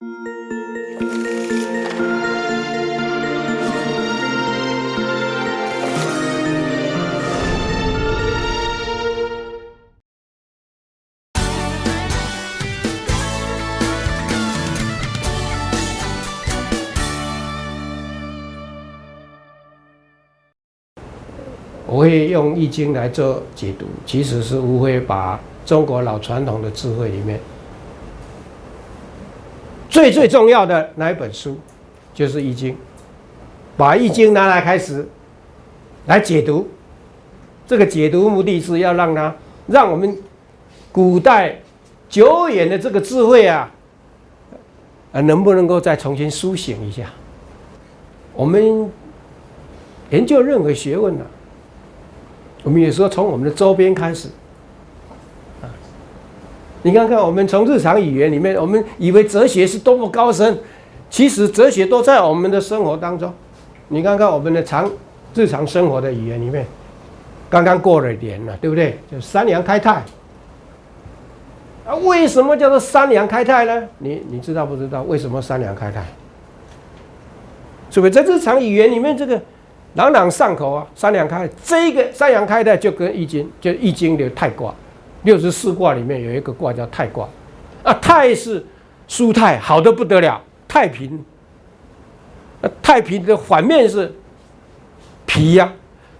我会用易经来做解读，其实是无非把中国老传统的智慧里面最重要的那一本书，就是易经，把易经拿来开始来解读。这个解读目的是要让我们古代久远的这个智慧啊，能不能够再重新苏醒一下？我们研究任何学问啊，我们有时候从我们的周边开始，你看看我们从日常语言里面，我们以为哲学是多么高深，其实哲学都在我们的生活当中。你看看我们的日常生活的语言里面，刚刚过了年了，对不对？就三阳开泰啊，为什么叫做三阳开泰呢？你知道不知道为什么三阳开泰？是不是在日常语言里面这个朗朗上口啊？三阳开，这个三阳开泰就跟易经，就易经的泰卦，64卦里面有一个卦叫泰卦啊，泰是舒泰，好的不得了，太平。太平的反面是否呀，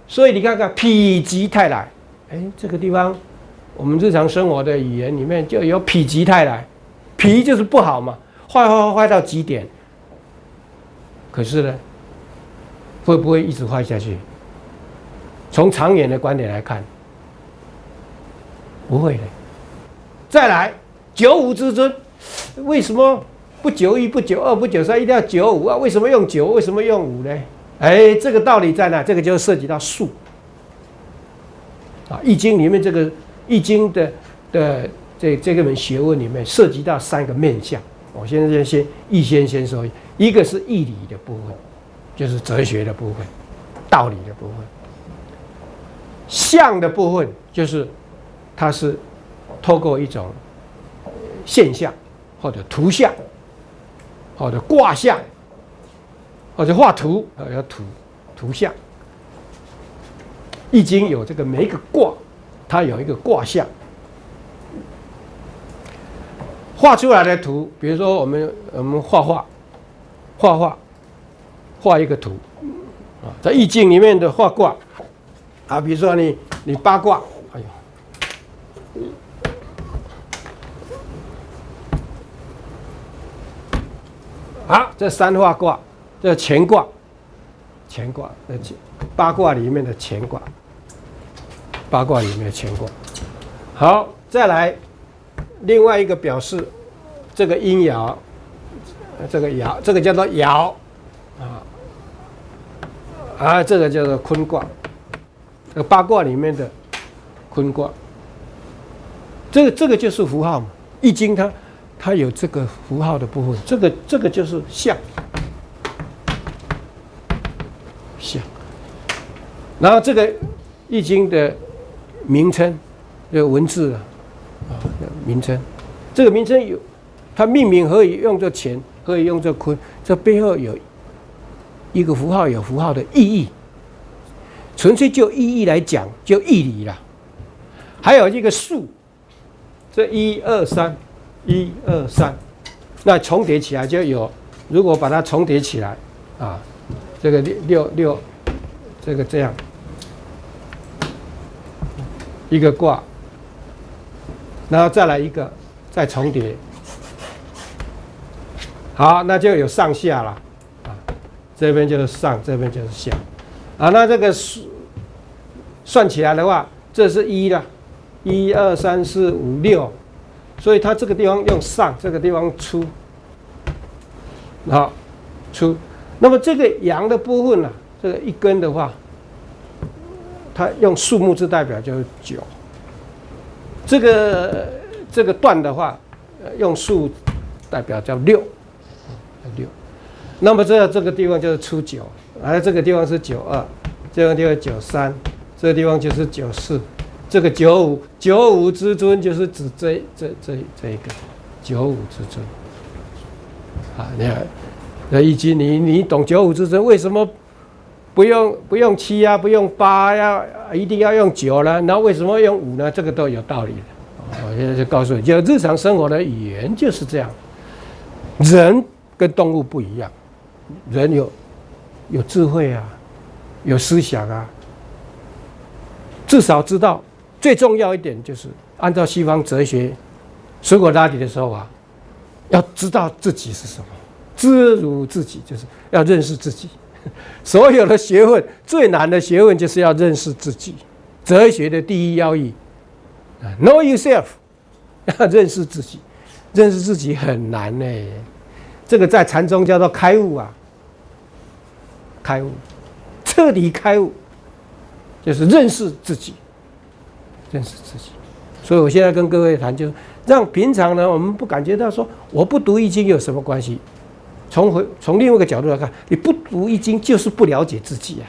所以你看看否极泰来，这个地方我们日常生活的语言里面就有否极泰来，否就是不好嘛，坏到极点。可是呢，会不会一直坏下去？从长远的观点来看，不会的。再来，95之尊，为什么不91、不92、不93，一定要95啊？为什么用9？为什么用5呢？这个道理在哪？这个就涉及到数啊，《易经》里面这个《易经》的这个门学问里面涉及到3个面向。我现在先说，一个是义理的部分，就是哲学的部分，道理的部分；象的部分就是它是透过一种现象或者图像，或者卦象，或者画图，要图像。易经有这个每一个卦，它有一个卦象。画出来的图，比如说我们画一个图啊，在易经里面的画卦啊，比如说你八卦，哎呦，好，这3画卦，这乾卦，八卦里面的乾卦，好，再来。另外一个表示这个阴爻，这个叫做爻啊，这个叫做坤卦，这个八卦里面的坤卦，这个就是符号嘛。易经它有这个符号的部分，这个就是象，然后这个易经的名称，这个文字名称，这个名称有它命名何以用作乾，何以用作坤，这背后有一个符号，有符号的意义。纯粹就意义来讲，就义理啦。还有一个数，这1、2、3，那重叠起来就有，如果把它重叠起来啊，这个6，这个这样一个卦。然后再来一个，再重叠，好，那就有上下了啊，这边就是上，这边就是下，啊，那这个算起来的话，这是1了，1、2、3、4、5、6，所以它这个地方用上，这个地方出，好，出，那么这个阳的部分呢，这个一根的话，它用数目字代表就是9。这个段的话，用数代表叫6，那么这个地方就是出9，而这个地方是92，这个地方93，这个地方就是94，这个95之尊就是指这一个95之尊。啊，你看，那易经你懂九五之争，为什么不用7啊，不用8，一定要用9呢？那为什么用5呢？这个都有道理的。我现在就告诉你，就日常生活的语言就是这样。人跟动物不一样，人有智慧啊，有思想啊，至少知道最重要一点就是按照西方哲学水果拉底的时候啊，要知道自己是什么，知如自己，就是要认识自己。所有的学问最难的学问就是要认识自己，哲学的第一要义 ，Know yourself， 要认识自己，认识自己很难呢。这个在禅宗叫做开悟啊，开悟，彻底开悟，就是认识自己，认识自己。所以我现在跟各位谈，就是让平常呢，我们不感觉到说我不读易经有什么关系。从另外一个角度来看，你不读易经就是不了解自己啊。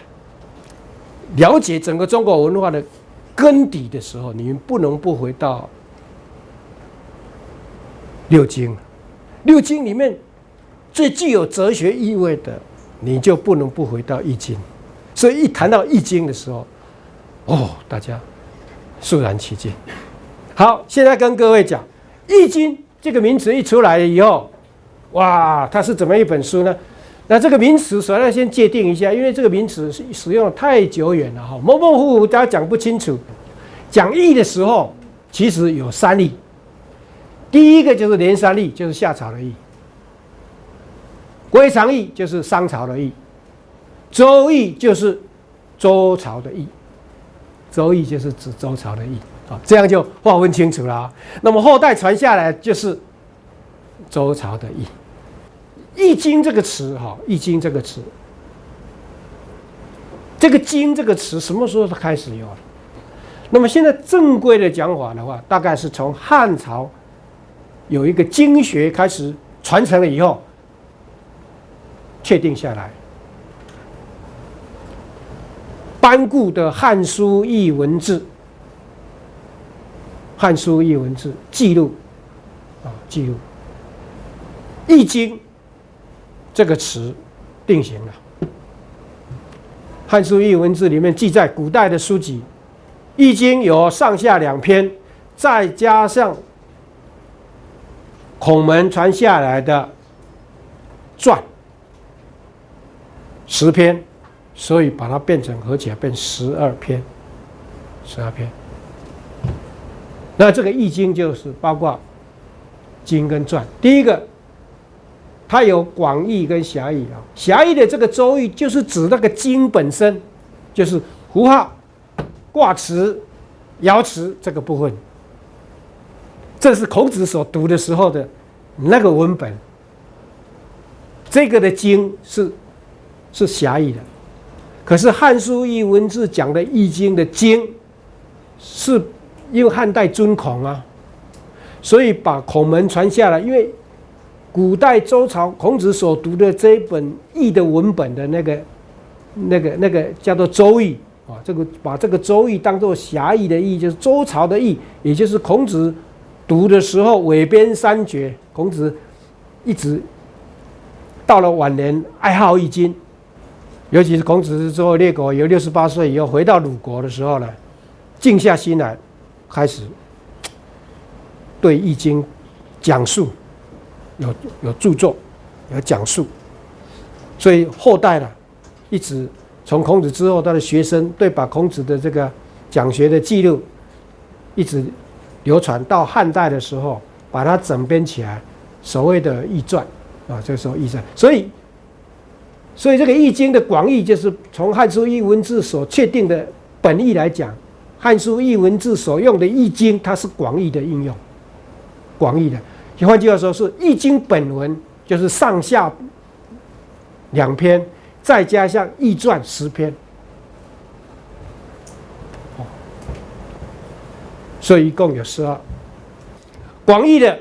了解整个中国文化的根底的时候，你们不能不回到六经。六经里面最具有哲学意味的，你就不能不回到易经。所以一谈到易经的时候，大家肃然起敬。好，现在跟各位讲，易经这个名词一出来了以后，哇，它是怎么一本书呢？那这个名词首先要先界定一下，因为这个名词使用太久远了哈，模模糊糊，大家讲不清楚。讲易的时候，其实有3易。第一个就是连三易，就是夏朝的易；归藏易就是商朝的易；周易就是周朝的易。周易就是指周朝的易啊，这样就划分清楚了。那么后代传下来就是周朝的易。易经这个词，易经这个词，这个经这个词什么时候开始有的？那么现在正规的讲法的话，大概是从汉朝有一个经学开始传承了以后，确定下来。班固的《汉书艺文志》，《汉书艺文志》记录易经这个词定型了。《汉书艺文志》里面记载古代的书籍，易经有上下2篇，再加上孔门传下来的传10篇，所以把它变成合起来变12篇。12篇。那这个易经就是包括经跟传。第一个，它有广义跟狭义啊。狭义的这个周易就是指那个经本身，就是符号、卦辞、爻辞这个部分。这是孔子所读的时候的那个文本。这个的经是狭义的，可是《汉书艺文志》讲的易经的经，是因为汉代尊孔啊，所以把孔门传下来。因为古代周朝孔子所读的这一本易的文本的那个叫做周易啊，把这个周易当作狭义的易，就是周朝的易，也就是孔子读的时候尾编3绝。孔子一直到了晚年爱好易经，尤其是孔子之后列国有68岁以后回到鲁国的时候呢，静下心来，开始对易经讲述，有著作，有讲述。所以后代呢，一直从孔子之后，他的学生对把孔子的这个讲学的记录一直流传到汉代的时候，把它整编起来，所谓的易传啊，这个时候易传。所以这个易经的广义，就是从《汉书艺文志》所确定的本义来讲，《汉书艺文志》所用的易经，它是广义的应用，广义的。换句话说，是易经本文就是上下2篇，再加上易传10篇，所以一共有12。广义的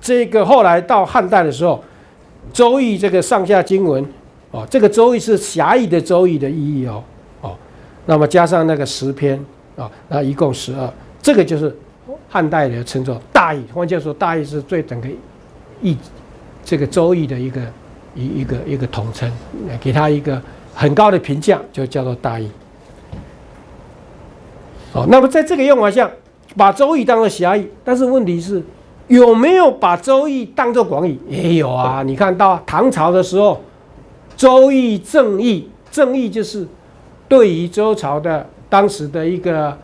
这个后来到汉代的时候，周易这个上下经文这个周易是狭义的周易的意义那么加上那个10篇那一共12，这个就是汉代的称作大易。换句话说，大易是对整个这个周易的一个统称，给它一个很高的评价，就叫做大易。哦，那么在这个用法下，把周易当作狭义，但是问题是有没有把周易当作广义？也有啊。你看到唐朝的时候，周易正义，正义就是对于周朝的当时的一个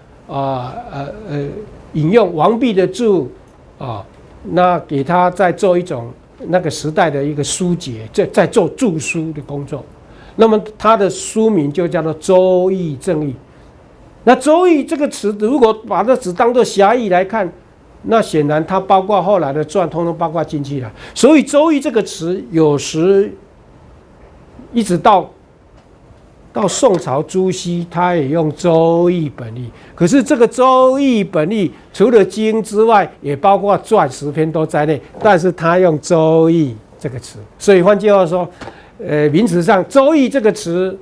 引用王弼的注啊，那给他再做一种那个时代的一个书解，在做注书的工作。那么他的书名就叫做《周易正义》。那周易这个词，如果把这只当作狭义来看，那显然它包括后来的传，通通包括进去了。所以周易这个词，有时一直到宋朝朱熹，他也用周易本义。可是这个周易本义，除了经之外，也包括传10篇都在内。但是他用周易这个词，所以换句话说，名词上周易这个词。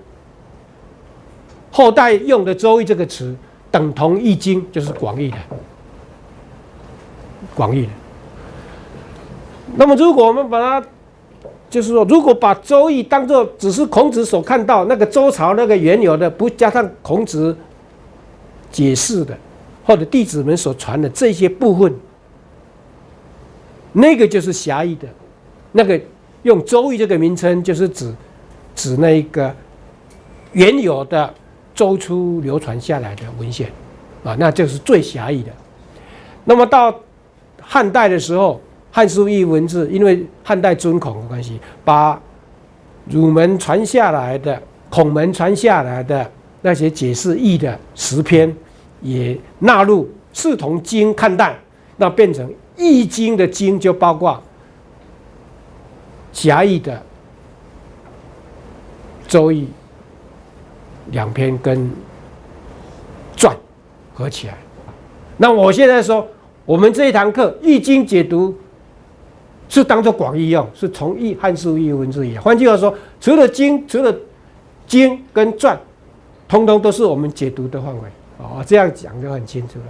后代用的周易这个词等同易经，就是广义的。广义的。那么如果我们把它，就是说，如果把周易当作只是孔子所看到那个周朝那个原有的，不加上孔子解释的，或者弟子们所传的这些部分，那个就是狭义的。那个用周易这个名称，就是指那个原有的。周初流传下来的文献，啊，那就是最狭义的。那么到汉代的时候，《汉书》译文字，因为汉代尊孔的关系，把儒门传下来的、孔门传下来的那些解释易的10篇，也纳入视同经看待，那变成易经的经，就包括狭义的周易。2篇跟传合起来，那我现在说，我们这一堂课易经解读是当作广义用，是从汉书译文字一样。换句话说，除了经跟传，通通都是我们解读的范围。哦，这样讲就很清楚了。